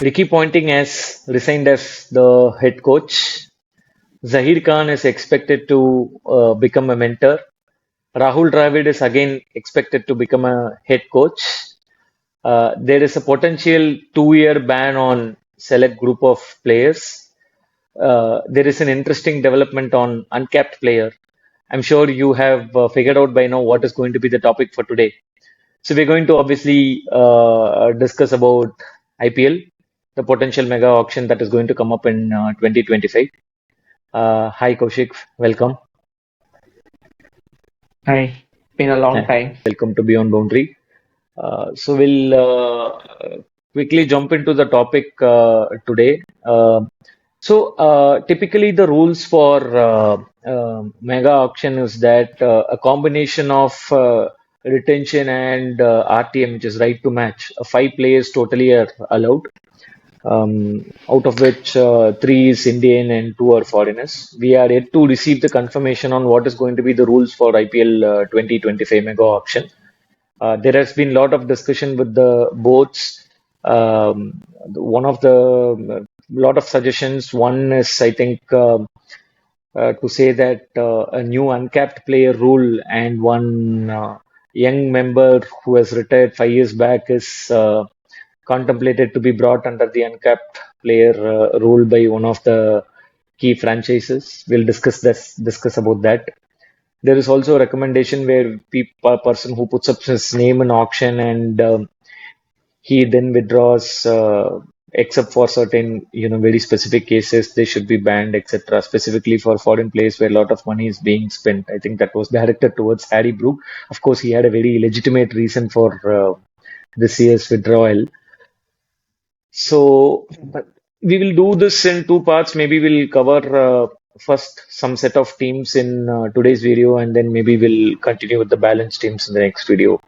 Ricky Ponting has resigned as the head coach. Zahir Khan is expected to become a mentor. Rahul Dravid is again expected to become a head coach. There is a potential 2-year ban on select group of players. There is an interesting development on uncapped player. I'm sure you have figured out by now what is going to be the topic for today. So we're going to obviously discuss about IPL, the potential mega auction that is going to come up in 2025. Hi Kaushik, welcome. Hi, been a long time. Welcome to Beyond Boundary. So we'll quickly jump into the topic today. Typically the rules for mega auction is that a combination of retention and RTM, which is right to match, five players totally are allowed, out of which three is Indian and two are foreigners. We are yet to receive the confirmation on what is going to be the rules for IPL 2025 mega auction. There has been a lot of discussion with the boards. One of the lot of suggestions. One is, I think, to say that a new uncapped player rule and one young member who has retired 5 years back is contemplated to be brought under the uncapped player rule by one of the key franchises. We'll discuss about that. There is also a recommendation where a person who puts up his name in auction and he then withdraws, except for certain, very specific cases, they should be banned, etc. Specifically for foreign players where a lot of money is being spent. I think that was directed towards Harry Brook. Of course, he had a very legitimate reason for this year's withdrawal. So, but we will do this in two parts. Maybe we'll cover first some set of teams in today's video, and then maybe we'll continue with the balance teams in the next video.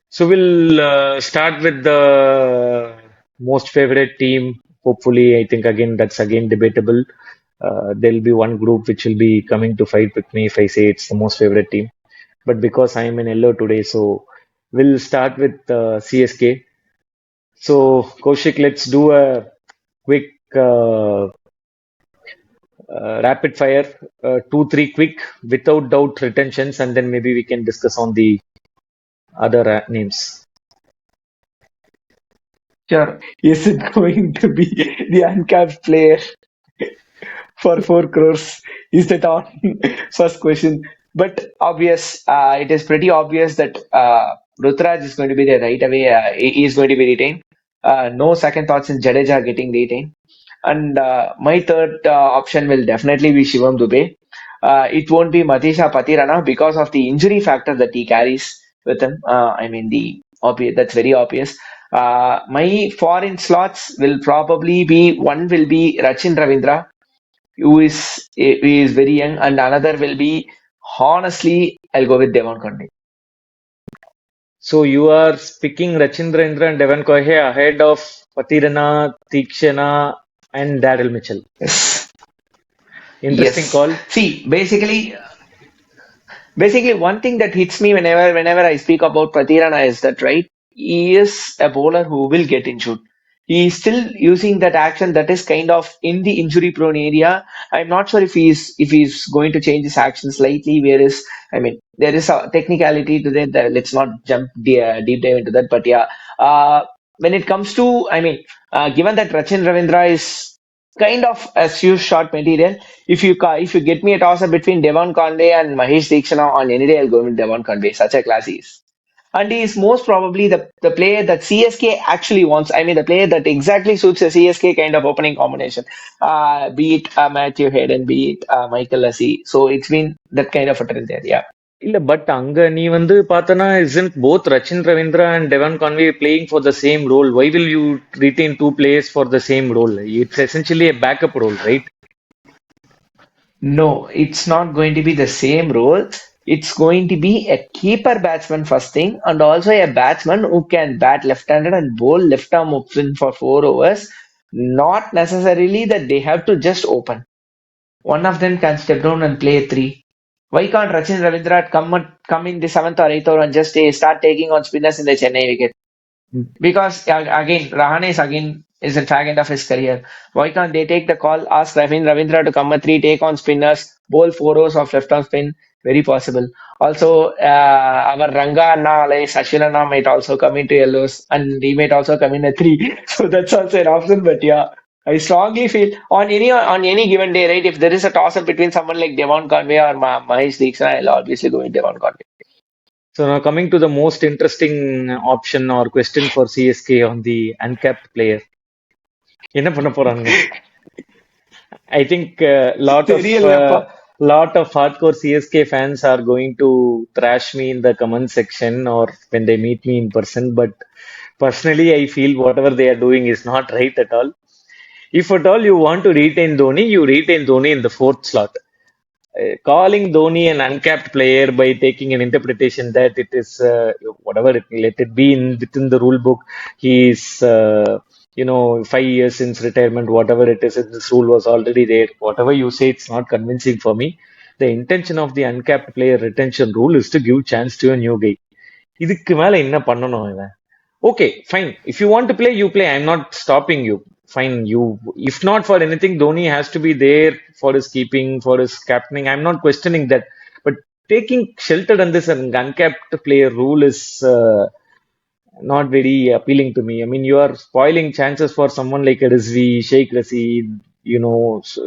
So we'll start with the most favorite team. Hopefully, I think again that's again debatable. There'll be one group which will be coming to fight with me if I say it's the most favorite team. But because I am in yellow today, so we'll start with CSK. So, Kaushik, let's do a quick rapid fire, two, three quick, without doubt retentions, and then maybe we can discuss on the other names. Sure. Is it going to be the uncapped player for 4 crores? Is that on? First question. But obvious, it is pretty obvious that Rutraj is going to be there right away. He is going to be retained. No second thoughts in Jadeja getting retained. And my third option will definitely be Shivam Dubey. It won't be Matisha Patirana because of the injury factor that he carries with him. I mean, the obvious, that's very obvious. My foreign slots will probably be one will be Rachin Ravindra, who is very young, and another will be honestly I'll go with Devon Conde. So you are picking Rachindra and Devan Kohe ahead of Patirana, Tikshana, and Daryl Mitchell. Yes. Interesting Yes. call. See, basically one thing that hits me whenever I speak about Patirana is that right, he is a bowler who will get injured. He is still using that action that is kind of in the injury prone area. I'm not sure if he's going to change his action slightly. Whereas I mean there is a technicality to that. Let's not jump deep dive into that. But yeah, when it comes to given that Rachin Ravindra is kind of a huge shot material, if you get me a toss up between Devon Conde and Mahesh Deekshana on any day, I'll go with Devon Conde. Such a class he is. And he is most probably the player that CSK actually wants. I mean, the player that exactly suits a CSK kind of opening combination. Be it Matthew Hayden, be it Michael Lassie. So it's been that kind of a trend there. Yeah. இல்ல but அங்க நீ வந்து பார்த்தனா isn't both Rachin Ravindra and Devon Conway playing for the same role? Why will you retain two players for the same role? It's essentially a backup role, right? No, it's not going to be the same role. It's going to be a keeper batsman first thing, and also a batsman who can bat left-handed and bowl left-arm option for 4 overs. Not necessarily that they have to just open. One of them can step down and play three. Why can't Rachin Ravindra come in the seventh or eighth over and just start taking on spinners in the Chennai wicket? Because again, Rahane is again is in fag end of his career. Why can't they take the call, ask Ravindra to come a three, take on spinners, bowl 4 overs of left arm spin? Very possible. Also, our Ranga Anna, like Sachin Anna, might also come into yellows, and he might also come in a three. So that's also an option. But yeah, I strongly feel on any given day, right? If there is a toss up between someone like Devon Conway or Mahesh Deeksha, I'll obviously go with Devon Conway. So now coming to the most interesting option or question for CSK on the uncapped player. என்ன பண்ண போறானுங்க? I think தெரியலப்பா. lot of hardcore CSK fans are going to thrash me in the comment section or when they meet me in person. But personally, I feel whatever they are doing is not right at all. If at all you want to retain Dhoni, you retain Dhoni in the fourth slot. Calling Dhoni an uncapped player by taking an interpretation that it is whatever it, let it be in within the rule book. He is 5 years since retirement, whatever it is. This rule was already there. Whatever you say, it's not convincing for me. The intention of the uncapped player retention rule is to give chance to a new guy. இதுக்கு மேல என்ன பண்ணணும் இவன்? Okay, fine. If you want to play, you play. I'm not stopping you. Fine. If not for anything, Dhoni has to be there for his keeping, for his captaining. I'm not questioning that. But taking sheltered on this uncapped player rule is not very appealing to me. I mean, you are spoiling chances for someone like a Rizvi, Sheikh Rashid,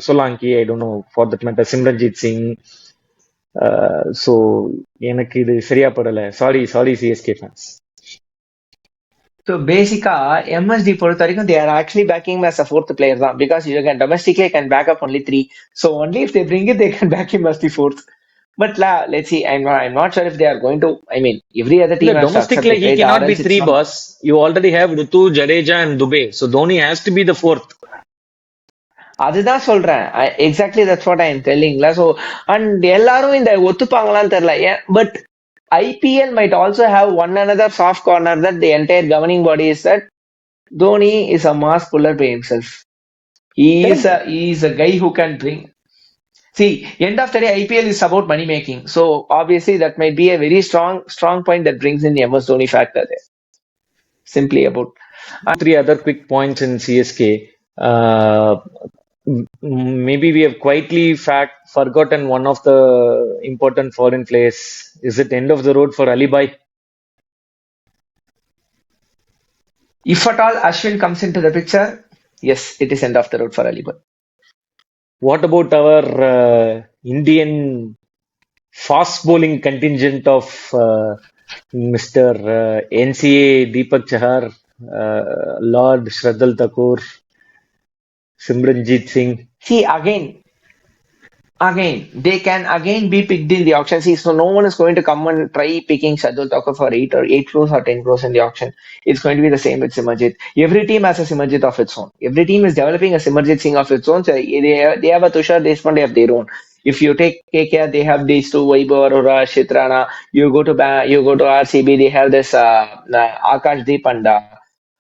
Solanki, I don't know, for that matter, Simranjit Singh. So, எனக்கு இது சரியா படல. Sorry, CSK fans. So basically, MSD பொறுத்த வரைக்கும் they are actually backing him as a fourth player தான் because you can domestically can back up only three. So only if they bring it, they can back him as the fourth. But let's see. I'm not sure if they are going to. I mean, every other In the team has to domestic accept league, it, he right? Or cannot be else it's three, not. boss. You already have Rutu, Jadeja, and Dubey. So Dhoni has to be the fourth. அதுதான் சொல்றேன். Exactly that's what I am telling. So and எல்லாரும் இந்த ஒத்துப்பாங்களான்னு தெரியல. But IPL might also have one another soft corner that the entire governing body is that Dhoni is a mass puller by himself. Correct. He is a guy who can bring. See, end of the day, IPL is about money making. So obviously, that might be a very strong point that brings in the MS Dhoni factor there. Simply about. Three other quick points in CSK. Maybe we have quietly forgotten one of the important foreign players. Is it end of the road for Ali Bhai? If at all Ashwin comes into the picture, yes, it is end of the road for Alibar. What about our Indian fast bowling contingent of Mr. NCA Deepak Chahar, Lord Shraddal Thakur, Simranjit Singh? See, again, they can again be picked in the auction. See, so no one is going to come and try picking Shadul Thakur for 8 crores or 10 crores in the auction. It's going to be the same with Simarjit. Every team has a Simarjit of its own. Every team is developing a Simarjit Singh of its own. So they have a Tushar Deshpande of their own. If you take KKR, they have these two, Vaibhav Arora, Shitrana. You go to RCB, they have this Akash Deep and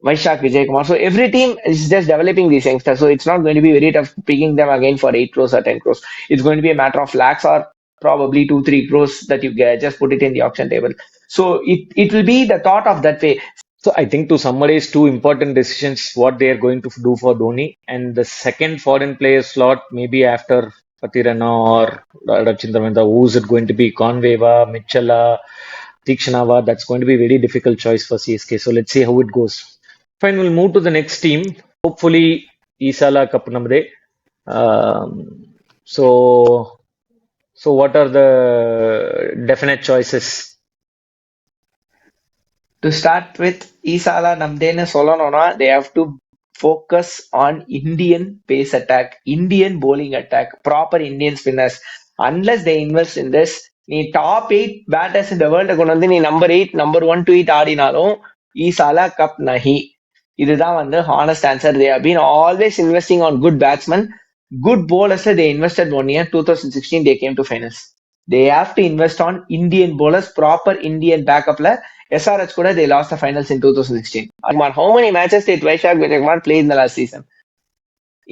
Vaishak Vijay Kumar. So every team is just developing these youngsters. So it's not going to be very tough picking them again for 8 crores or 10 crores. It's going to be a matter of lakhs or probably 2, 3 crores that you get. Just put it in the auction table. So it will be the thought of that way. So I think to summarize two important decisions, what they are going to do for Dhoni and the second foreign player slot, maybe after Patirana or Rachindra, who's it going to be? Conveva, Mitchella, Tikshanava. That's going to be a very difficult choice for CSK. So let's see how it goes. Fine, we'll move to the next team. Hopefully, Isala Cup Namde. So, so what are the definite choices? To start with, Isala Namdena Solonona, they have to focus on Indian pace attack, Indian bowling attack, proper Indian spinners. Unless they invest in this, நீ top eight batters இந்த world கொண்டு வந்து நீ number 1 to 8 ஆடினாலும் ஈசாலா cup நஹி. இதுதான் வந்து honest answer. They have been always investing on good batsman, good bowlers. They invested 1 year, 2016 they came to finals. They have to invest on Indian bowlers, proper Indian backup. SRH கூட they lost the finals in 2016. How many matches did Vaishak Vijaykumar play in the last season?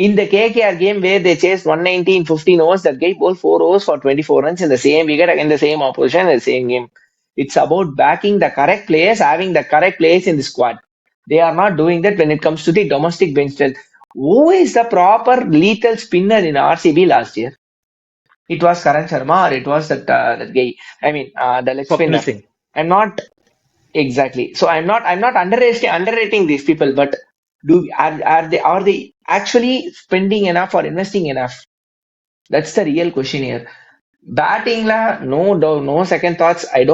In the KKR game where they chased 190 in 15 overs, that guy bowled 4 overs for 24 runs in the same wicket against the same opposition in the same game. It's about backing the correct players, having the correct players in the squad. They are not doing that when it comes to the domestic bench strength. Who is the proper lethal spinner in RCB last year? It was Karan Sharma or it was that guy. I mean, the leg Swapnil spinner. Singh. I'm not exactly. So I'm not underrating these people, but are they actually spending enough or investing enough? That's the real question here. Batting la, no doubt, no second thoughts. I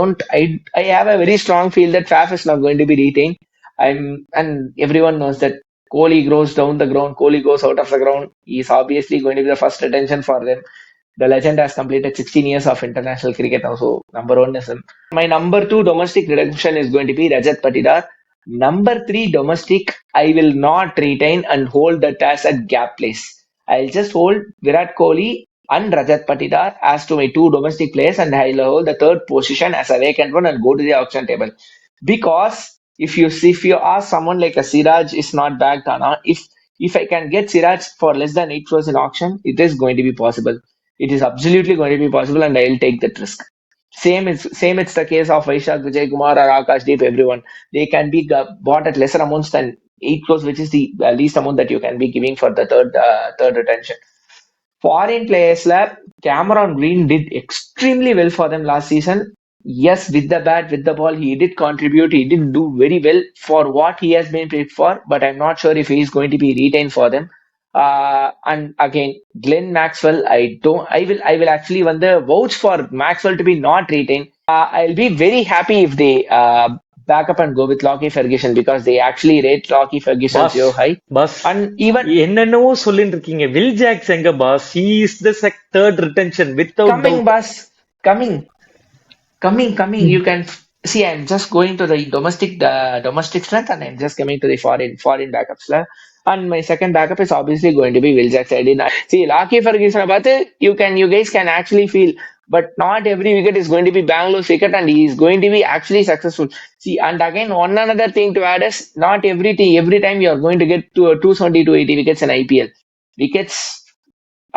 have a very strong feel that Faf is not going to be retained. And everyone knows that Kohli grows down the ground, Kohli goes out of the ground. He's obviously going to be the first attention for them. The legend has completed 16 years of international cricket now, so number one is him. My number two domestic redemption is going to be Rajat Patidar. Number three domestic, I will not retain and hold that as a gap place. I'll just hold Virat Kohli and Rajat Patidar as to my two domestic players, and I'll hold the third position as a vacant one and go to the auction table. Because if you ask someone like a Siraj is not back, Dana, if I can get Siraj for less than 8 crores in auction, it is going to be possible. It is absolutely going to be possible, and I'll take that risk. Same. It's the case of Vaishak, Vijay Kumar, or Akash Deep. Everyone they can be bought at lesser amounts than 8 crores, which is the least amount that you can be giving for the third retention. Foreign players lab, Cameron Green did extremely well for them last season. Yes, with the bat, with the ball, he did contribute. He did do very well for what he has been paid for, but I'm not sure if he is going to be retained for them. And again, Glenn Maxwell, I will actually wonder vouch for Maxwell to be not retained. I'll be very happy if they back up and go with Lockie Ferguson because they actually rate Lockie Ferguson Boss, so high. boss, And even என்னென்னவோ சொல்லிட்டு இருக்கீங்க. Will Jacks எங்க pass? He is the third retention without coming, doubt. boss, coming. You can see. I'm just going to the domestic strength, and I'm just coming to the foreign backups. La. And my second backup is obviously going to be Will Jackson. I didn't see Lucky Ferguson. About it, you guys can actually feel, but not every wicket is going to be Bangalore's wicket, and he is going to be actually successful. See, and again, one another thing to add is not every time you are going to get to a 270 to 80 wickets in IPL. Wickets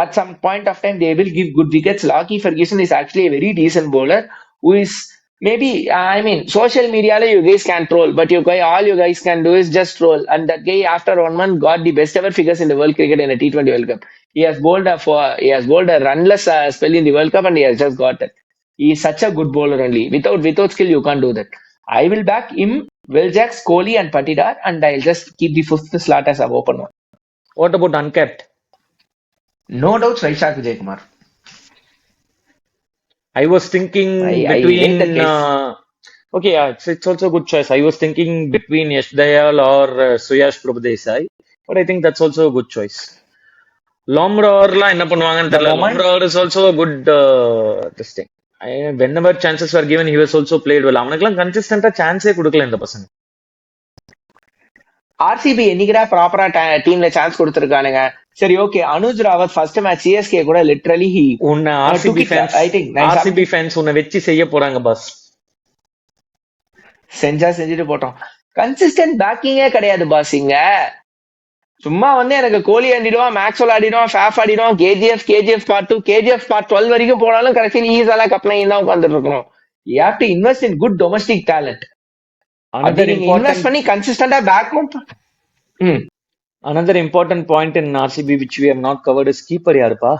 at some point of time they will give good wickets. Lucky Ferguson is actually a very decent bowler who is maybe I mean social media you guys can troll, but all you guys can do is just troll. And that guy after 1 month got the best ever figures in the World Cricket in a T20 World Cup. He has bowled a runless spell in the World Cup and he has just got it. He is such a good bowler only. Without skill you can't do that. I will back him, Will Jacks, Kohli and Patidar, and I'll just keep the fifth slot as a open one. What about uncapped? No doubts, Vaishak Vijay Kumar. I was thinking I rate that between. case. Okay, yeah, it's also a good choice. I was thinking between Yash Dayal or Suyash Prabhadesai, but I think that's also a good choice. Lomrorலாம் என்ன பண்ணுவாங்கன்னு The தெரியல. moment Lomror is also a good this thing. Whenever chances were given, he was also played well. அவனுக்கெல்லாம் கன்சிஸ்டன்டா சான்ஸே கொடுக்கல இந்த பசங்க. RCB என்னைக்குடா ப்ராப்பரா டீம்ல சான்ஸ் கொடுத்துருக்கானுங்க. சரி okay Anuj Rawat first match CSK கூட லிட்டரலி ஹி உன்னை took RCB it. Fans I think RCB fans உன்னை வச்சு செய்ய போறாங்க பாஸ். செஞ்சுட்டு போட்டோம். கன்சிஸ்டன்ட் பேக்கிங்கே கிடையாது பாஸ் இங்க. சும்மா எனக்கு கோலி ஆடிடுவான், மேக்ஸ்வெல் ஆடிடுவான், ஃபேஃப் ஆடிடுவான், கேஜிஎஃப் பார்ட் 2, கேஜிஎஃப் பார்ட் 12 வரைக்கும் போனாலும் கடைசியில் ஈஸாலாம் கப்ளைன் தான் உட்காந்துட்டு இருக்கணும். You have to invest in good domestic talent. Another அப்படி நீங்க important இன்வெஸ்ட் பண்ணி கன்சிஸ்டன்டா பேக்கும் another important point in RCB which we have not covered is keeper யாருப்பா?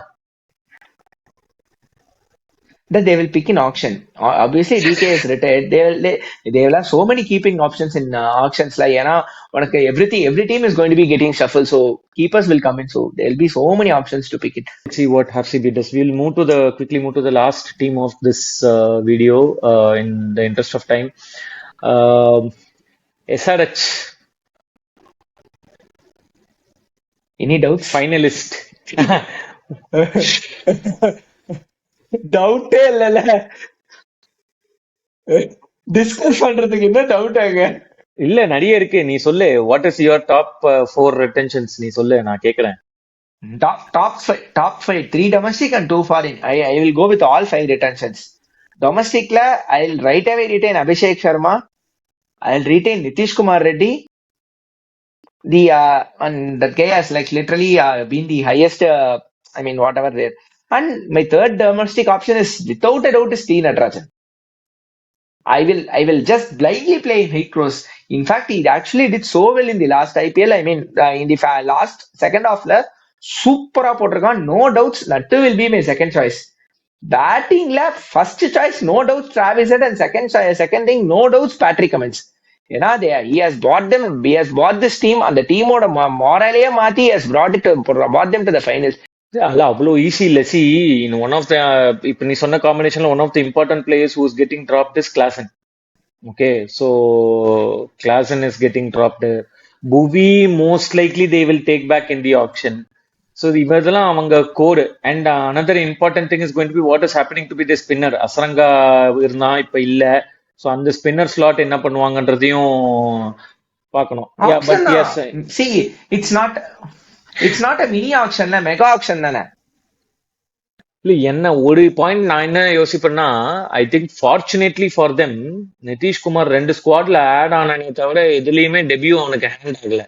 that they will pick in auction. Obviously, DK is retired. They will have so many keeping options in auctions. Like every team is going to be getting shuffled, so keepers will come in. So there will be so many options to pick it. Let's see what RCB does. We'll quickly move to the last team of this video in the interest of time. SRH Any doubts? finalist. டவுட்டே இல்லல. Discuss பண்றதுக்கு என்ன doubt ஆங்க? இல்ல நிறைய இருக்கு. நீ சொல்லு. What is your top 4 retentions? நீ சொல்லு, நான் கேக்குறேன். Top five, three domestic and two foreign. I will go with all five retentions. Domestic la, I'll right away retain Abhishek Sharma. I'll retain Nitish Kumar Reddy. And that guy has like literally been the highest. I mean, whatever there. And my third domestic option is without a doubt is T Natarajan. I will just blindly play Hate Cross. In fact, he actually did so well in the last IPL. I mean, in the last second half, super போட்டிருக்கான். No doubts, Nattu will be my second choice. Batting lap, first choice, no doubts, Travis Head, and second thing, no doubts, Patrick Cummins. He has brought them, he has brought this team, and the team morale மாத்தி has brought them to the finals. அல்ல அவ்வளோ easy இல்ல. See in one of the இப்ப நீ சொன்ன காம்பினேஷன்ல one of the important players who's getting dropped is Klaasen. Okay, so Klaasen is getting dropped. Bhuvi most likely they will take back in the option. So இவரெல்லாம் அவங்க கோடு. And another important thing is going to be what is happening to be the spinner. Hasaranga இருந்தா இப்ப இல்ல. So அந்த spinner slot என்ன பண்ணுவாங்கன்றதையும் பார்க்கணும். Yeah Auction, but yes. see, it's not a mini auction, mega auction தானே. இல்ல என்ன ஒரு பாயிண்ட் நான் என்ன யோசிப்பேன்னா, I think fortunately for them Nitish Kumar ரெண்டு ஸ்குவாட்ல ஆட் ஆனானே தவிர எதுலயுமே டெபியூ அவனுக்கு ஹேண்ட் ஆகல.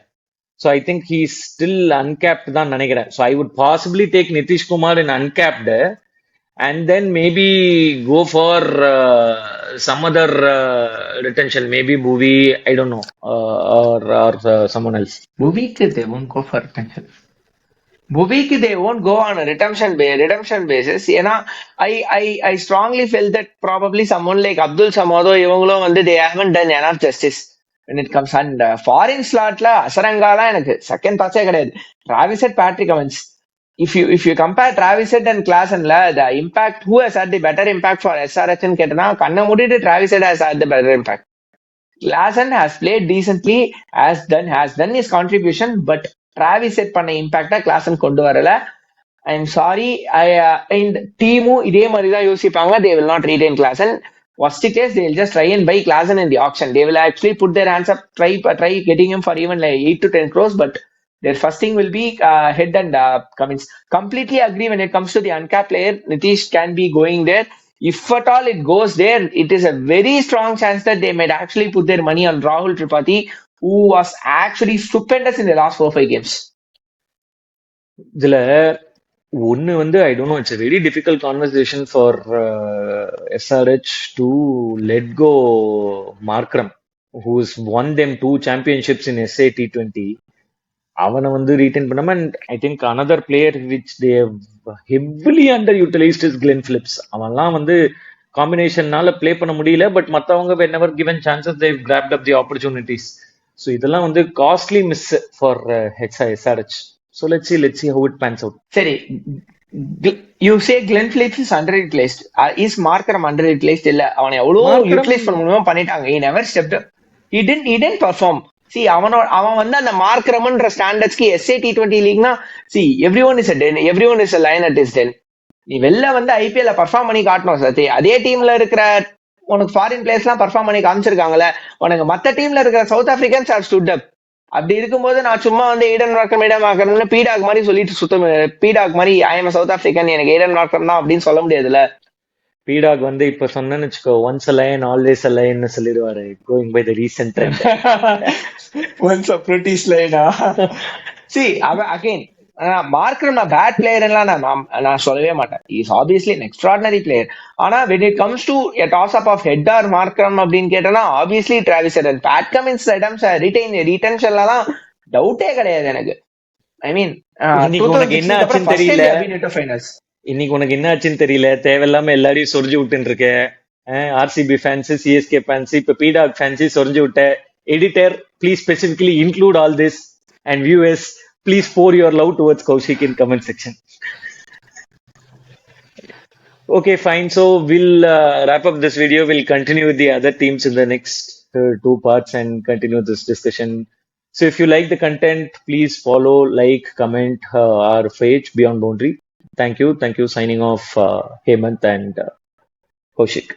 So I think he still uncapped தான் நினைக்கிறேன். So I would possibly take Nitish Kumar in uncapped and then maybe go for some other retention, maybe Bhuvi, I don't know, or someone else. Bhuvik, they won't go for retention. Bhuvik, they won't go on a redemption basis. I strongly feel that probably someone like Abdul Samado, இவங்களும் they haven't done enough justice when it comes. And foreign slotல அசரங்காலாம் எனக்கு second தாட்சே கிடையாது. Travis Head, Patrick Cummins. If you compare Travis Head and Klaasen, the impact, who has had the better impact for SRH ன்னு கேட்டனா கண்ண மூடிட்டு Travis Head has had the better impact. Klaasen has played decently, has done his contribution, but Travis Head பண்ண இம்பாக்டா Klaasen கொண்டு வரல. I'm sorry, இந்த டீமும் இதே மாதிரி தான் யோசிப்பாங்க. They will not retain Klaasen. Worst case, they will just try and buy Klaasen in the auction. They will actually put their hands up, try getting him for even like 8 to 10 crores, but their first thing will be Head and Cummins. Completely agree when it comes to the uncapped player. Nitish can be going there. If at all it goes there, it is a very strong chance that they might actually put their money on Rahul Tripathi, who was actually stupendous in the last 4 or 5 games. இதுல ஒன்னு வந்து ஐ don't no, it's a very difficult conversation for SRH to let go Markram, who's won them 2 championships in SA T20. அவனை வந்து retain பண்ணாம, and I think another player which they have heavily underutilized is Glenn Phillips. அவன்லாம் வந்து காம்பினேஷன்னால play பண்ண முடியல, but மத்தவங்க whenever given chances they've grabbed up the opportunities. So இதெல்லாம் வந்து costly miss for SRH. So let's see how it pans out. சரி, you say Glenn Phillips is underutilized. Is Markram underutilized? இல்ல, அவனை எவ்வளவு Markram utilise பண்ண முடியுமோ பண்ணிட்டாங்க. He never stepped up. He didn't perform. See, அவன் வந்து அந்த மார்க்ரம்ன்ற ஸ்டாண்டர்ட்ஸ்க்கு SA T20 லீக்னா, see, everyone is a lion at his den. நீ வெளில வந்து IPL பர்ஃபார்ம் பண்ணி காட்டணும் சத்தி. அதே டீம்ல இருக்கிற உனக்கு ஃபாரின் பிளேயர்ஸ் எல்லாம் பர்ஃபார்ம் பண்ணி காமிச்சிருக்காங்கல்ல, உனக்கு மத்த டீம்ல இருக்கிற South Africans are stood up. அப்படி இருக்கும்போது நான் சும்மா வந்து ஈடன் மார்க்கர்னு பீடாக் மாதிரி சொல்லிட்டு பீடாக் மாதிரி ஐ எம் சவுத் ஆப்பிரிக்கன், எனக்கு ஈடன் மார்க்கர் தான் அப்படின்னு சொல்ல முடியாதுல்ல. பீடாக் வந்து இப்ப சொன்னேன்னு வச்சுக்கோ, once a line always a லைன்னு சொல்லிடுவாரு, going by the recent trend. Once a British லைனா. See, again, மார்க்கர் நான் பேட் பிளேயர் எல்லாம் நான் சொல்லவே மாட்டேன். Is obviously an extraordinary player. ஆனா when it comes to a toss up of head or Markram அப்படின்னு கேட்டனா obviously Travis Head. Pat Cummins ரிட்டன்ஷன்ல தான் டவுட்டே கிடையாது எனக்கு. ஐ மீன், இன்னைக்கு உனக்கு என்ன ஆச்சுன்னு தெரியல, இன்னைக்கு உனக்கு என்ன ஆச்சுன்னு தெரியல, தேவையில்லாம எல்லாரையும் சொரிஞ்சு விட்டுன்னு இருக்க. ஆர்சிபி ஃபேன்ஸ், சிஎஸ்கே ஃபேன்ஸ், இப்ப பீடாக் ஃபேன்ஸ் சொரிஞ்சு விட்ட. Editor, please specifically include all this, and viewers, please pour your love towards Kaushik in comment section. Okay, fine. So we'll wrap up this video. We'll continue with the other teams in the next 2 parts and continue this discussion. So if you like the content, please follow, like, comment our page Beyond Boundary. Thank you. Signing off, Hemant and Kaushik.